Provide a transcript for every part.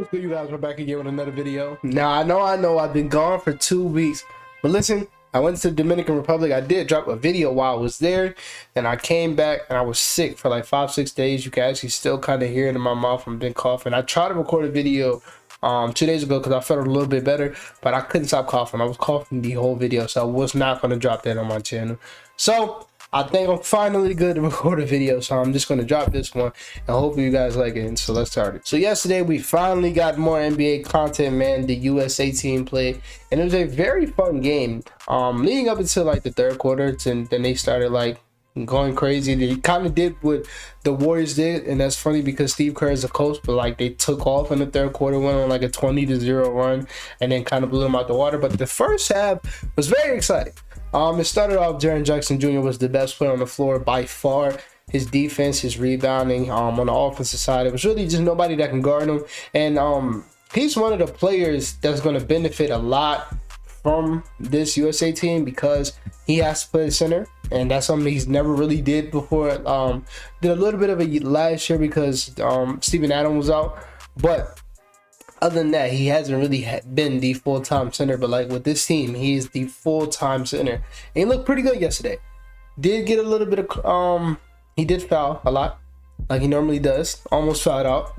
What's good, you guys? We're back again with another video. Now, I know I've been gone for 2 weeks, but listen, I went to the Dominican Republic. I did drop a video while I was there, and I came back and I was sick for like 5-6 days. You can actually still kind of hear it in my mouth. I've been coughing. I tried to record a video 2 days ago because I felt a little bit better, but I couldn't stop coughing. I was coughing the whole video, so I was not going to drop that on my channel. So I think I'm finally good to record a video, so I'm just going to drop this one, and hopefully you guys like it. And so let's start it. So yesterday we finally got more NBA content, man. The USA team played, and it was a very fun game. Leading up until like the third quarter, and then they started like going crazy. They kind of did what the Warriors did, and that's funny because Steve Kerr is a coach, but like they took off in the third quarter, went on like a 20-0 run, and then kind of blew them out the water. But the first half was very exciting. It started off, Jaren Jackson Jr. was the best player on the floor by far. His defense, his rebounding, on the offensive side, it was really just nobody that can guard him. And he's one of the players that's going to benefit a lot from this USA team because he has to play the center, and that's something he's never really did before. Did a little bit of it last year because Steven Adams was out, but other than that, he hasn't really been the full-time center. But like with this team, he is the full-time center, and he looked pretty good yesterday. Did get a little bit of he did foul a lot, like he normally does. Almost fouled out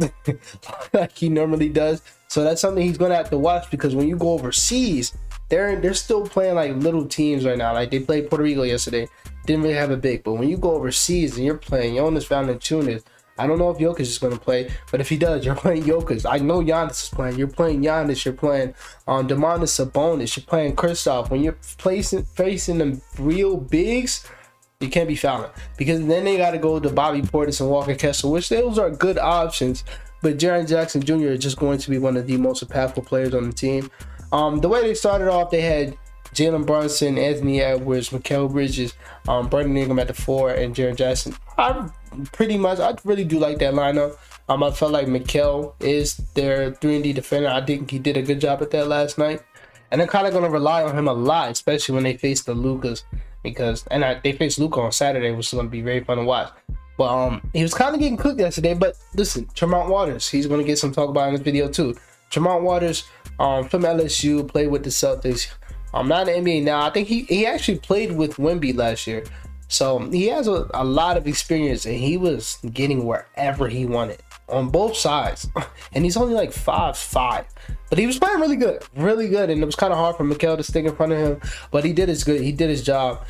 like he normally does. So that's something he's gonna have to watch, because when you go overseas, they're still playing like little teams right now. Like they played Puerto Rico yesterday, didn't really have a big. But when you go overseas and you're playing Jonas Valanciunas, I don't know if Jokic is going to play, but if he does, you're playing Jokic. I know Giannis is playing. You're playing Giannis. You're playing Domantas Sabonis. You're playing Kristaps. When you're facing them real bigs, you can't be fouling, because then they got to go to Bobby Portis and Walker Kessler, which those are good options. But Jaren Jackson Jr. is just going to be one of the most impactful players on the team. The way they started off, they had Jalen Brunson, Anthony Edwards, Mikal Bridges, Brandon Ingram at the 4, and Jaren Jackson. I really do like that lineup. I felt like Mikal is their 3-and-D defender. I think he did a good job at that last night, and they're kind of going to rely on him a lot, especially when they face the Lucas, they faced Luka on Saturday, which is going to be very fun to watch. But he was kind of getting cooked yesterday. But listen, Tremont Waters, he's going to get some talk about in this video too. Tremont Waters, from LSU, played with the Celtics. Not in the NBA now. I think he actually played with Wemby last year. So he has a lot of experience, and he was getting wherever he wanted on both sides. And he's only like 5'5", but he was playing really good, and it was kind of hard for Mikal to stick in front of him, but he did his job.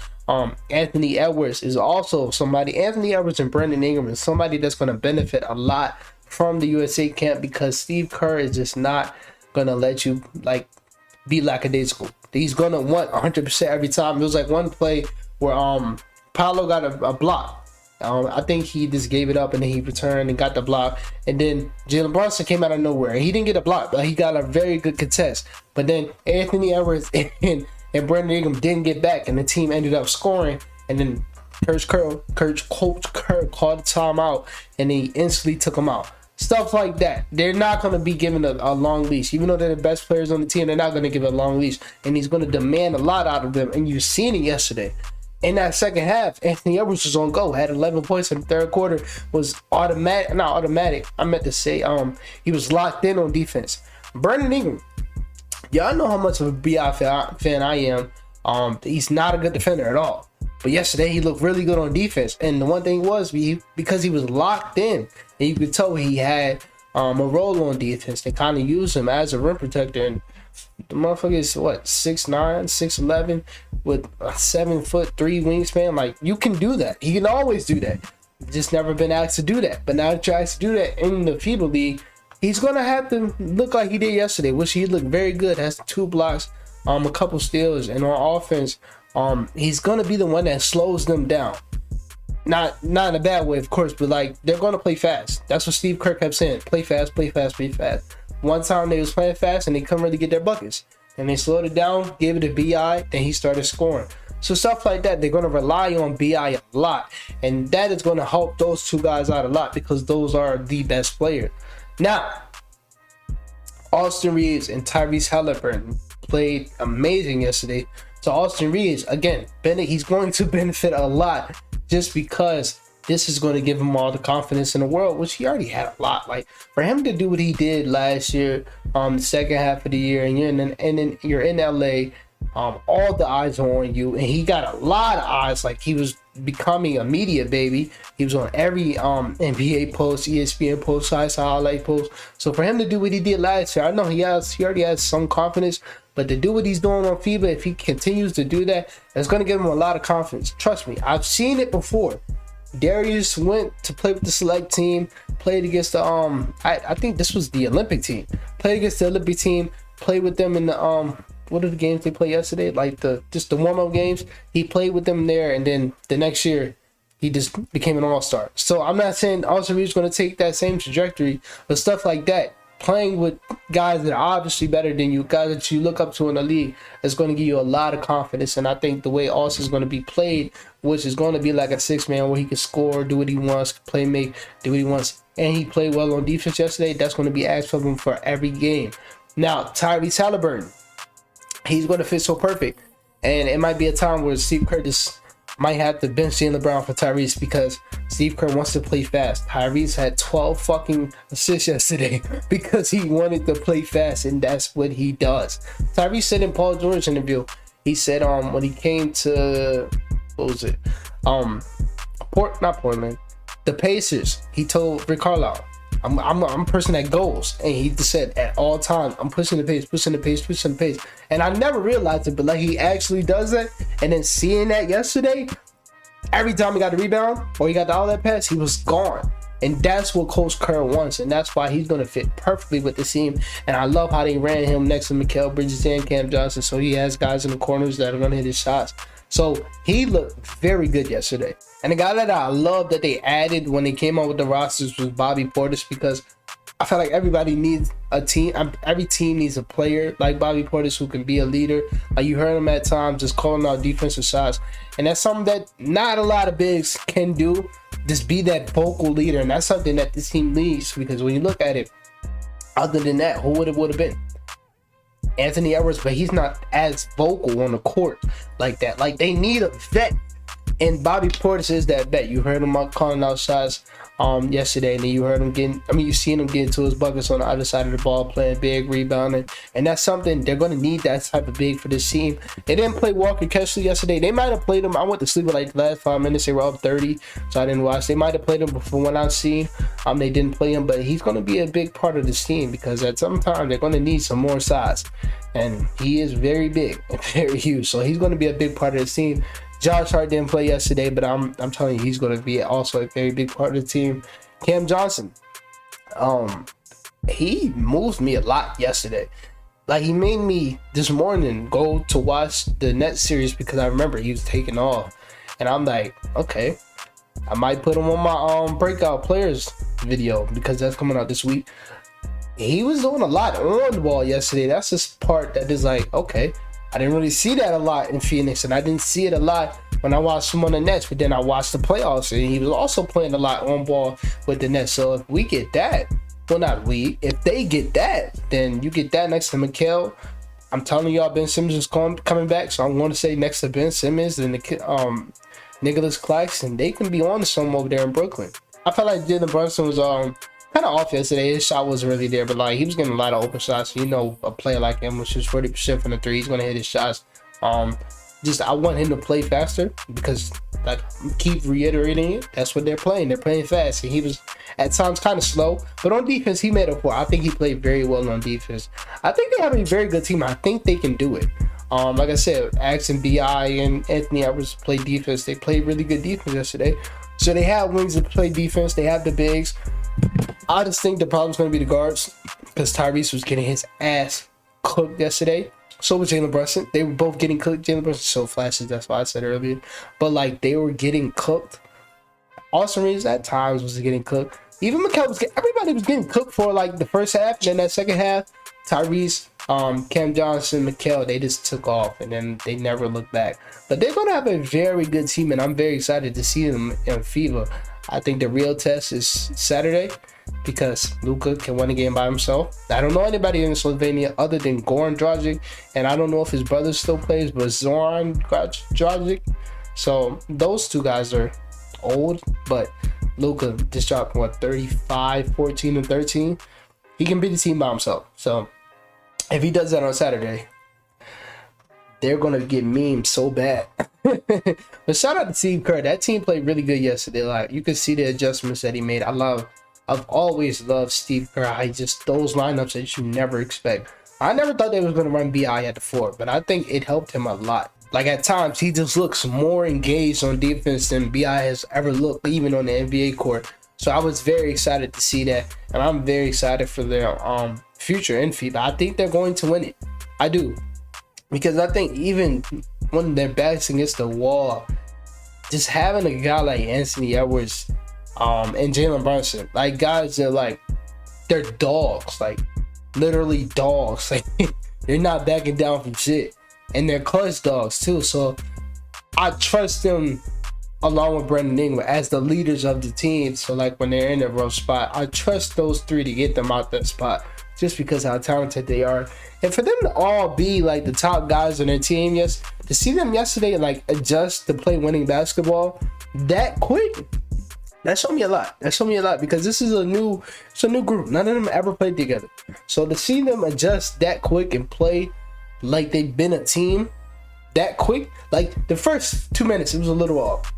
Anthony Edwards is also somebody. Anthony Edwards and Brandon Ingram is somebody that's going to benefit a lot from the USA camp, because Steve Kerr is just not going to let you like be lackadaisical. He's going to want 100% every time. It was like one play where Paolo got a block. I think he just gave it up, and then he returned and got the block. And then Jalen Brunson came out of nowhere. He didn't get a block, but he got a very good contest. But then Anthony Edwards and Brandon Ingram didn't get back, and the team ended up scoring. And then Coach Kerr called a timeout, and he instantly took him out. Stuff like that. They're not going to be given a long leash. Even though they're the best players on the team, they're not going to give a long leash. And he's going to demand a lot out of them. And you've seen it yesterday. In that second half, Anthony Edwards was on go, had 11 points in the third quarter, was not automatic. I meant to say he was locked in on defense. Brandon Ingram, y'all know how much of a BI fan I am. He's not a good defender at all. But yesterday he looked really good on defense. And the one thing was, because he was locked in, and you could tell he had a role on defense. They kind of used him as a rim protector. And the motherfucker is what, 6'9", 6'11", with a 7'3" wingspan. Like, you can do that. He can always do that. Just never been asked to do that. But now that you're asked to do that in the FIBA League, he's gonna have to look like he did yesterday, which he looked very good. Has 2 blocks, a couple steals, and on offense, he's gonna be the one that slows them down. Not in a bad way, of course, but like, they're gonna play fast. That's what Steve Kerr kept saying: play fast, play fast, play fast. One time they was playing fast and they couldn't really get their buckets, and they slowed it down, gave it a BI, then he started scoring. So stuff like that, they're going to rely on BI a lot, and that is going to help those two guys out a lot, because those are the best players. Now, Austin Reaves and Tyrese Halliburton played amazing yesterday. So Austin Reaves, again, he's going to benefit a lot, just because this is going to give him all the confidence in the world, which he already had a lot. Like, for him to do what he did last year, the second half of the year, and you're in LA, all the eyes are on you, and he got a lot of eyes. Like, he was becoming a media baby. He was on every NBA post, ESPN post, highlight post. So for him to do what he did last year, I know he already has some confidence, but to do what he's doing on FIBA, if he continues to do that, it's going to give him a lot of confidence. Trust me, I've seen it before. Darius went to play with the select team, played against the I think this was the Olympic team. Played against the Olympic team, played with them in the what are the games they played yesterday? Like just the warm-up games. He played with them there, and then the next year he just became an all-star. So I'm not saying Austin Reaves going to take that same trajectory, but stuff like that, playing with guys that are obviously better than you, guys that you look up to in the league, is going to give you a lot of confidence. And I think the way Austin's going to be played, which is going to be like a six-man where he can score, do what he wants, play, make, do what he wants, and he played well on defense yesterday, that's going to be asked of him for every game. Now, Tyrese Halliburton, he's going to fit so perfect. And it might be a time where Steve Kerr just might have to bench Jaylen Brown for Tyrese, because Steve Kerr wants to play fast. Tyrese had 12 fucking assists yesterday because he wanted to play fast, and that's what he does. Tyrese said in Paul George's interview, he said when he came to, what was it? Not Portland, the Pacers, he told Rick Carlisle, I'm a person that goes, and he just said at all times, I'm pushing the pace. And I never realized it, but like, he actually does that. And then seeing that yesterday, every time he got a rebound or he got the outlet pass, he was gone. And that's what Coach Kerr wants, and that's why he's going to fit perfectly with the team. And I love how they ran him next to Mikal Bridges and Cam Johnson, so he has guys in the corners that are going to hit his shots. So he looked very good yesterday. And the guy that I love that they added when they came out with the rosters was Bobby Portis, because I feel like everybody needs a team. Every team needs a player like Bobby Portis who can be a leader. Like, you heard him at times just calling out defensive shots. And that's something that not a lot of bigs can do. Just be that vocal leader. And that's something that this team needs, because when you look at it, other than that, who would have been? Anthony Edwards, but he's not as vocal on the court like that. Like, they need a vet, and Bobby Portis is that vet. You heard him calling out shots yesterday, and then you heard him you've seen him get into his buckets on the other side of the ball, playing big, rebounding, and that's something they're going to need, that type of big for this team. They didn't play Walker Kessler yesterday. They might have played him. I went to sleep at like the last 5 minutes. They were up 30, so I didn't watch. They might have played him before when I've seen. They didn't play him, but he's going to be a big part of this team, because at some time they're going to need some more size, and he is very big and very huge, so he's going to be a big part of this team. Josh Hart didn't play yesterday, but I'm telling you, he's going to be also a very big part of the team. Cam Johnson, he moved me a lot yesterday. Like, he made me this morning go to watch the Nets series, because I remember he was taking off, and I'm like, okay, I might put him on my breakout players video, because that's coming out this week. He was doing a lot on the ball yesterday. That's just part that is like, okay, I didn't really see that a lot in Phoenix, and I didn't see it a lot when I watched him on the Nets, but then I watched the playoffs, and he was also playing a lot on ball with the Nets. So if we get that, well, not we, if they get that, then you get that next to Mikal. I'm telling y'all, Ben Simmons is coming back, so I'm going to say next to Ben Simmons and the Nicholas Claxton, they can be on to something over there in Brooklyn. I felt like Jalen Brunson was kind of off yesterday. His shot wasn't really there, but like, he was getting a lot of open shots. You know, a player like him, which is 40% from the three, he's going to hit his shots. I want him to play faster, because, like, keep reiterating it, that's what they're playing. They're playing fast, and he was at times kind of slow, but on defense he made up for it. I think he played very well on defense. I think they have a very good team. I think they can do it. Like I said, Axe and BI and Anthony Edwards play defense. They played really good defense yesterday. So they have wings to play defense. They have the bigs. I just think the problem's going to be the guards, because Tyrese was getting his ass cooked yesterday. So was Jalen Brunson. They were both getting cooked. Jalen Brunson so flashy, that's why I said earlier. But like, they were getting cooked. Austin Reaves at times was getting cooked. Even Mikal everybody was getting cooked for like the first half, and then that second half, Tyrese, Cam Johnson, Mikal, they just took off, and then they never looked back. But they're going to have a very good team, and I'm very excited to see them in FIBA. I think the real test is Saturday, because Luka can win a game by himself. I don't know anybody in Slovenia other than Goran Dragic, and I don't know if his brother still plays, but Zoran Dragic. So those two guys are old, but Luka just dropped what 35, 14, and 13. He can beat the team by himself. So if he does that on Saturday, they're gonna get memed so bad. But shout out to Steve Kerr. That team played really good yesterday. Like, you can see the adjustments that he made. I've always loved Steve Kerr. I just, those lineups that you never expect. I never thought they was gonna run BI at the 4, but I think it helped him a lot. Like, at times he just looks more engaged on defense than BI has ever looked, even on the NBA court. So I was very excited to see that, and I'm very excited for their future in FIBA. I think they're going to win it. I do. Because I think even when their backs against the wall, just having a guy like Anthony Edwards and Jalen Brunson, like guys that like, they're dogs, like literally dogs. Like, they're not backing down from shit. And they're clutch dogs too. So I trust them along with Brandon Ingram as the leaders of the team. So like when they're in a rough spot, I trust those three to get them out that spot just because how talented they are. And for them to all be like the top guys on their team, yes, to see them yesterday like adjust to play winning basketball that quick, that showed me a lot. That showed me a lot because this is a new group. None of them ever played together. So to see them adjust that quick and play like they've been a team that quick, like the first 2 minutes, it was a little off.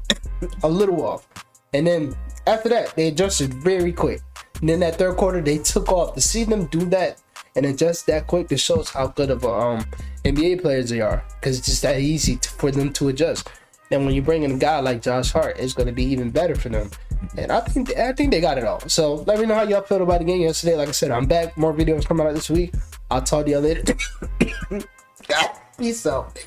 A little off. And then after that, they adjusted very quick. And then that third quarter, they took off. To see them do that and adjust that quick, this shows how good of a NBA players they are. Because it's just that easy for them to adjust. And when you bring in a guy like Josh Hart, it's going to be even better for them. And I think they got it all. So let me know how y'all felt about the game yesterday. Like I said, I'm back. More videos coming out this week. I'll talk to y'all later. Peace out.